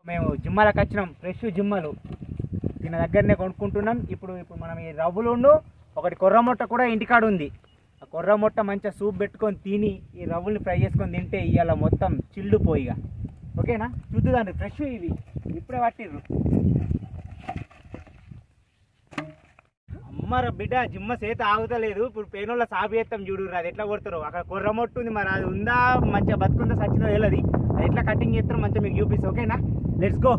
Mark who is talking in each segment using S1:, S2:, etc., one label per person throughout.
S1: మేము జిమ్మలకు వచ్చినాం, ఫ్రెష్ జిమ్మలు దీని దగ్గరనే కొనుక్కుంటున్నాం. ఇప్పుడు మనం ఈ రవ్వులుండు ఒకటి కొర్రమొట్ట కూడా ఇంటికాడ ఉంది. ఆ కొర్రమొట్ట మంచిగా సూప్ పెట్టుకొని తిని ఈ రవ్వుల్ని ఫ్రై చేసుకొని తింటే ఇవాళ మొత్తం చిల్లు పోయిగా. ఓకేనా, చూద్దాండి. ఫ్రెష్ ఇవి ఇప్పుడే పట్టిర్రు. అమ్మర బిడ్డ జిమ్మ చేత ఆగుతలేదు. ఇప్పుడు పేనోళ్ళ సాగు చేస్తాం చూడు, అది ఎట్లా కొడతారు. అక్కడ కొర్రమొట్టు ఉంది, మరి అది ఉందా మంచిగా బతుకుందా సచ్చిందో తెలియదు. అది ఎట్లా కటింగ్ చేస్తారో మంచిగా మీకు చూపిస్తా. ఓకేనా, లెట్స్ గో.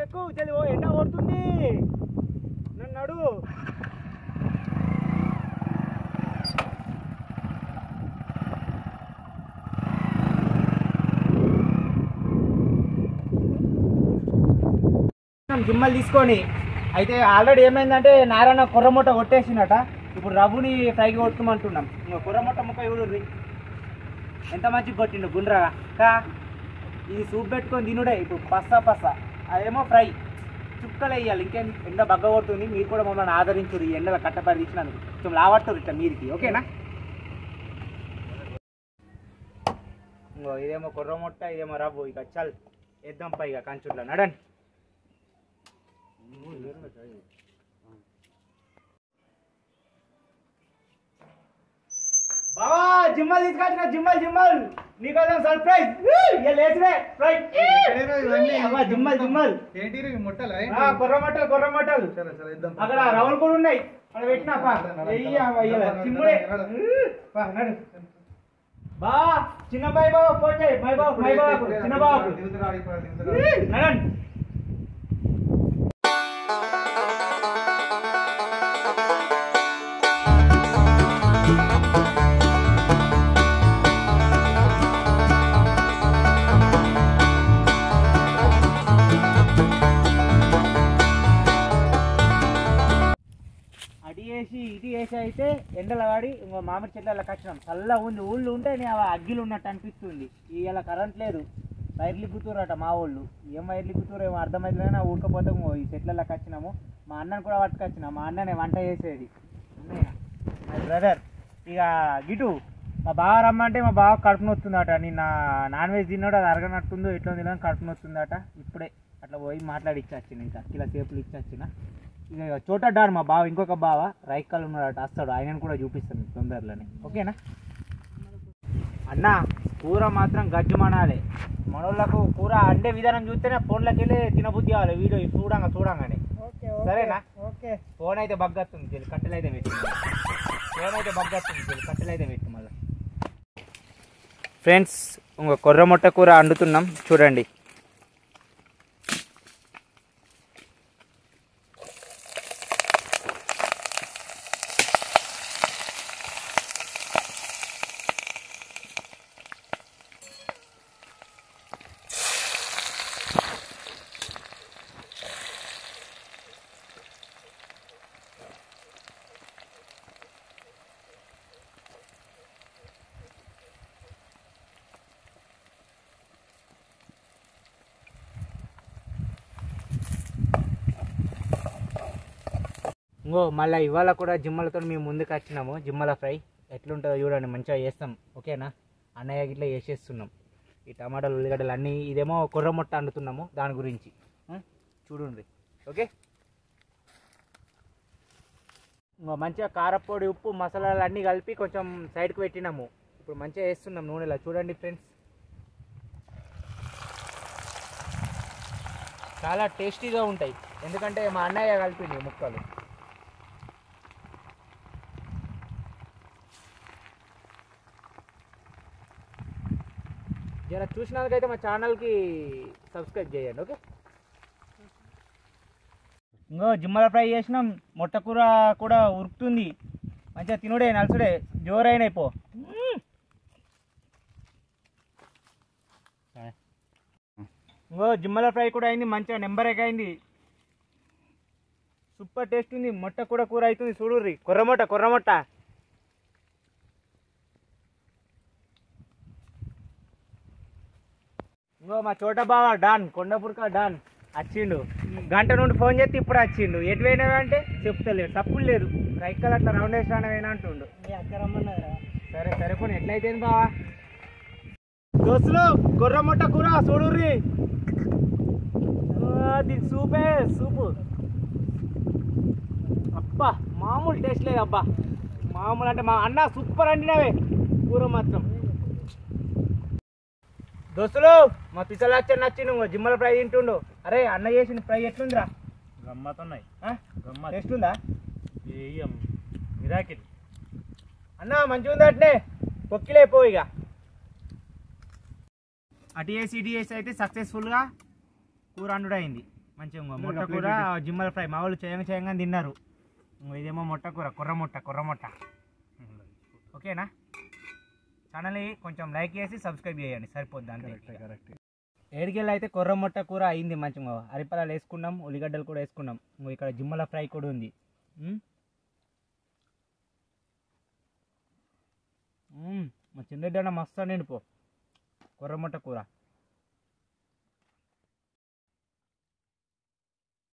S1: ఎక్కువ చదివో, ఎండ కొడుతుంది, నన్ను నడు. జిమ్మలు తీసుకొని అయితే ఆల్రెడీ ఏమైందంటే నారాయణ కొర్రమొట్ట కొట్టేసినట. ఇప్పుడు రవ్వుని ఫ్రైకి కొట్టుకోమంటున్నాం. ఇంకా కొర్రమొట్ట ముక్క చూడుర్రి ఎంత మంచిగా కొట్టిండు గుండ్రగా. ఇది సూప్ పెట్టుకొని తినుడే. ఇప్పుడు పస్స అదేమో ఫ్రై చుక్కలు వేయాలి. ఇంకేం ఎండ బగ్గ కొడుతుంది. మీరు కూడా మమ్మల్ని ఆదరించురు. ఈ ఎండలో కట్టపడి తీసినందుకు కొంచెం లావట్టురు ఇట్లా మీరికి. ఓకేనా, ఇంకో ఇదేమో కొర్రమొట్ట, ఇదేమో రవ్వు. ఇక చల్ వేద్దాం పైగా కంచుట్లో. నడండి. బావా జిమ్మల్ తీసుకొచ్చిన, జిమ్మల్ నీకోసం సర్ప్రైజ్. జిమ్మల్ కొర్రమొట్టలు అక్కడ రవ్వలు కూడా ఉన్నాయి. అక్కడ పెట్టినా బా చిన్న బాయ్ బాబు ఫోన్ చేయి. బాబు చిన్న బాబు నడండి. ఇటు వేసి అయితే ఎండల వాడి ఇంకో మామిడి చెట్ల కచ్చినాం. చల్ల ఉంది, ఊళ్ళు ఉంటే అగ్గిలు ఉన్నట్టు అనిపిస్తుంది. ఇలా కరెంట్ లేదు, వైర్లు గుర్తురట మా వాళ్ళు. ఏం వైర్లు గుర్తురు ఏమో అర్థమైతే ఊడకపోతే ఈ చెట్లలో కచ్చినాము. మా అన్నని కూడా పట్టుకొచ్చినాం. మా అన్ననే వంట చేసేది మై బ్రదర్. ఇక గిటు మా బావ రమ్మంటే మా బావ కడుపు నొస్తుందట. నిన్న నాన్ వెజ్ తిన్నాడు, అది అరగనట్టుందో ఎట్లా తిన్నాను కడుపు నొస్తుందట. ఇప్పుడే అట్లా పోయి మాట్లాడి ఇచ్చి ఇంకా కిలో సేపులు ఇచ్చి ఇక చోట డాన్ మా బావ, ఇంకొక బావ రైకల్ ఉన్నాడట, వస్తాడు. ఆయనను కూడా చూపిస్తాను తొందరలోనే. ఓకేనా అన్న, కూర మాత్రం గజ్జుమనాలి. మనోళ్ళకు కూర అండే విధానం చూస్తేనే ఫోన్లోకి వెళ్ళి తినబుద్ధి కావాలి. వీడియో చూడంగానే సరేనా. ఫోన్ అయితే బగ్గొస్తుంది, కట్టెలు అయితే పెట్టి మళ్ళీ. ఫ్రెండ్స్, ఇంకో కొర్రమొట్ట కూర వండుతున్నాం చూడండి. ఇంకో మళ్ళీ ఇవాళ కూడా జిమ్మలతో మేము ముందుకు వచ్చినాము. జిమ్మల ఫ్రై ఎట్లుంటుందో చూడండి, మంచిగా చేస్తాం. ఓకేనా, అన్నయ్య గిట్లా చేసేస్తున్నాం. ఈ టమాటాలు ఉల్లిగడ్డలు అన్నీ. ఇదేమో కొర్రమొట్ట వండుతున్నాము, దాని గురించి చూడండి. ఓకే, ఇంకో మంచిగా కారపొడి, ఉప్పు, మసాలాలు అన్నీ కలిపి కొంచెం సైడ్కి పెట్టినాము. ఇప్పుడు మంచిగా వేస్తున్నాం నూనెలా. చూడండి ఫ్రెండ్స్, చాలా టేస్టీగా ఉంటాయి. ఎందుకంటే మా అన్నయ్య కలిపింది ముక్కలు. జర చూసినందుకైతే మా ఛానల్కి సబ్స్క్రైబ్ చేయండి. ఓకే, ఇంకో జిమ్మల ఫ్రై చేసినాం. మొట్టకూర కూడా ఉరుకుతుంది. మంచిగా తినుడే, నలుసుడే, జోరైన పో. ఇంకో జిమ్మల ఫ్రై కూడా అయింది, మంచిగా నెంబర్ ఎగ్ అయింది. సూపర్ టేస్ట్ ఉంది. మొట్టకూర కూర అవుతుంది చూడుర్రి. కొర్రమొట్ట ఇంకో మా చోట బావ డాన్, కొండపురక డాన్. వచ్చిండు గంట నుండి ఫోన్ చేస్తే ఇప్పుడు వచ్చిండు ఎటు పోయినావా అంటే చెప్తలేడు తప్పులు లేదు రైక్కలు అట్లా రౌండ్ వేసి రానవేనా అంటుండు సరే సరే కొన్ని ఎట్లయితే బావా దోస్తులు గొర్రె ముట్ట కూర చూడుర్రి దీని సూపే సూపు అబ్బా మామూలు టేస్ట్ లేదు అబ్బా మామూలు అంటే మా అన్న సూపర్ అండినవే కూర మాత్రం దోస్తులు మా పిసలాచ్చ నచ్చి నువ్వు జిమ్మల ఫ్రై తింటుండు అరే అన్న చేసిన ఫ్రై ఎట్లుందిరా
S2: గమ్మతున్నాయి
S1: టేస్ట్ ఉందా
S2: మిరాకిల్
S1: అన్న మంచిగా ఉంది అట్నే పొక్కిలేపో ఇక అటు చేసి ఇటు చేసి అయితే సక్సెస్ఫుల్గా కూర అండు అయింది మంచిగా మొట్ట కూర జిమ్మల ఫ్రై మా వాళ్ళు చేయంగా తిన్నారు ఇదేమో మొట్ట కూర కొర్ర మొట్ట ఓకేనా ఛానల్ని కొంచెం లైక్ చేసి సబ్స్క్రైబ్ చేయండి సరిపోద్ది అంతే ఏడికెళ్ళి అయితే కొర్ర మొట్ట కూర అయింది మంచిగా అరిపలాలు వేసుకున్నాం ఉల్లిగడ్డలు కూడా వేసుకున్నాం ఇక్కడ జిమ్మల ఫ్రై కూడా ఉంది మా చిన్న మస్తు నిండిపో కొర్ర మొట్ట కూర